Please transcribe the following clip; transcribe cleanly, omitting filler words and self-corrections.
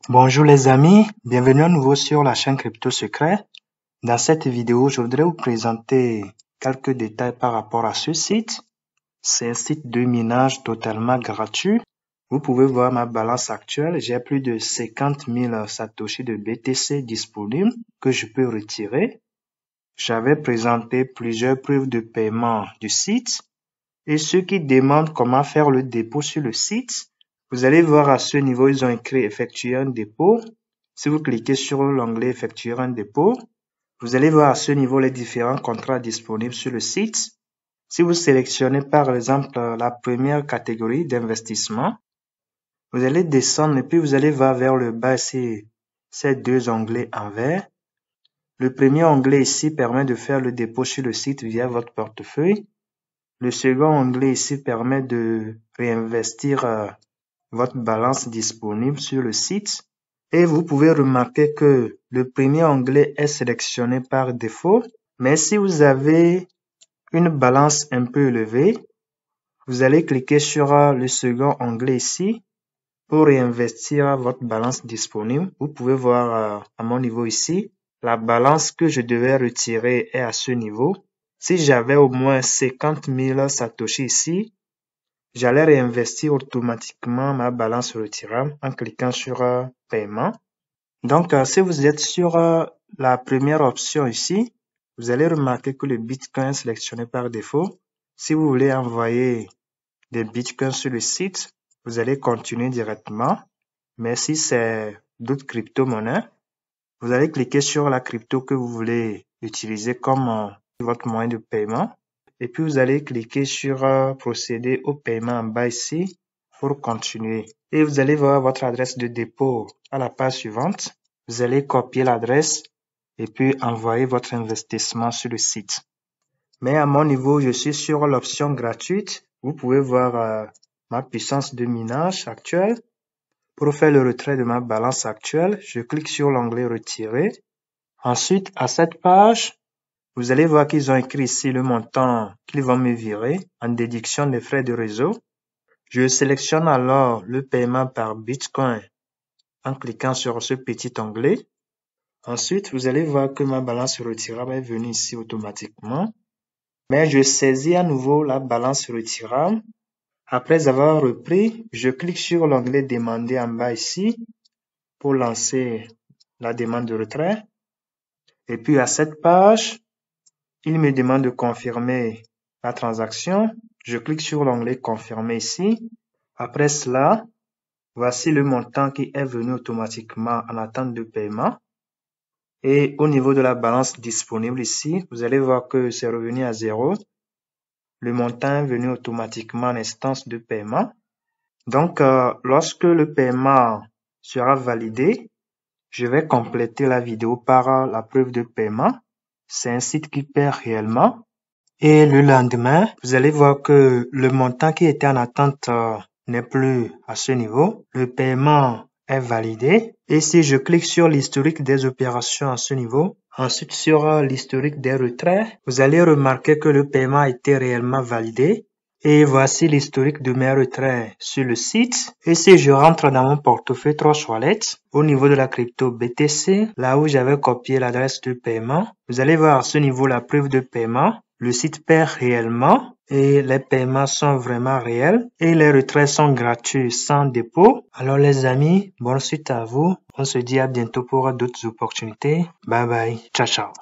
Bonjour les amis, bienvenue à nouveau sur la chaîne Crypto Secret. Dans cette vidéo, je voudrais vous présenter quelques détails par rapport à ce site. C'est un site de minage totalement gratuit. Vous pouvez voir ma balance actuelle. J'ai plus de 50 000 Satoshi de BTC disponibles que je peux retirer. J'avais présenté plusieurs preuves de paiement du site. Et ceux qui demandent comment faire le dépôt sur le site, vous allez voir à ce niveau, ils ont écrit effectuer un dépôt. Si vous cliquez sur l'onglet effectuer un dépôt, vous allez voir à ce niveau les différents contrats disponibles sur le site. Si vous sélectionnez par exemple la première catégorie d'investissement, vous allez descendre et puis vous allez voir vers le bas ici ces deux onglets en vert. Le premier onglet ici permet de faire le dépôt sur le site via votre portefeuille. Le second onglet ici permet de réinvestir votre balance disponible sur le site. Et vous pouvez remarquer que le premier onglet est sélectionné par défaut. Mais si vous avez une balance un peu élevée, vous allez cliquer sur le second onglet ici pour réinvestir votre balance disponible. Vous pouvez voir à mon niveau ici, la balance que je devais retirer est à ce niveau. Si j'avais au moins 50 000 Satoshi ici, j'allais réinvestir automatiquement ma balance retirable en cliquant sur paiement. Donc, si vous êtes sur la première option ici, vous allez remarquer que le Bitcoin est sélectionné par défaut. Si vous voulez envoyer des Bitcoins sur le site, vous allez continuer directement. Mais si c'est d'autres crypto-monnaies, vous allez cliquer sur la crypto que vous voulez utiliser comme votre moyen de paiement. Et puis, vous allez cliquer sur procéder au paiement en bas ici pour continuer. Et vous allez voir votre adresse de dépôt à la page suivante. Vous allez copier l'adresse et puis envoyer votre investissement sur le site. Mais à mon niveau, je suis sur l'option gratuite. Vous pouvez voir ma puissance de minage actuelle. Pour faire le retrait de ma balance actuelle, je clique sur l'onglet retirer. Ensuite, à cette page, vous allez voir qu'ils ont écrit ici le montant qu'ils vont me virer en déduction des frais de réseau. Je sélectionne alors le paiement par Bitcoin en cliquant sur ce petit onglet. Ensuite, vous allez voir que ma balance retirable est venue ici automatiquement. Mais je saisis à nouveau la balance retirable. Après avoir repris, je clique sur l'onglet demander en bas ici pour lancer la demande de retrait. Et puis à cette page, il me demande de confirmer la transaction. Je clique sur l'onglet confirmer ici. Après cela, voici le montant qui est venu automatiquement en attente de paiement. Et au niveau de la balance disponible ici, vous allez voir que c'est revenu à 0. Le montant est venu automatiquement en instance de paiement. Donc, lorsque le paiement sera validé, je vais compléter la vidéo par la preuve de paiement. C'est un site qui paie réellement. Et le lendemain, vous allez voir que le montant qui était en attente n'est plus à ce niveau. Le paiement est validé. Et si je clique sur l'historique des opérations à ce niveau, ensuite sur l'historique des retraits, vous allez remarquer que le paiement a été réellement validé. Et voici l'historique de mes retraits sur le site. Et si je rentre dans mon portefeuille Trust Wallet, au niveau de la crypto BTC, là où j'avais copié l'adresse de paiement, vous allez voir à ce niveau la preuve de paiement. Le site paie réellement et les paiements sont vraiment réels et les retraits sont gratuits sans dépôt. Alors les amis, bonne suite à vous. On se dit à bientôt pour d'autres opportunités. Bye bye. Ciao, ciao.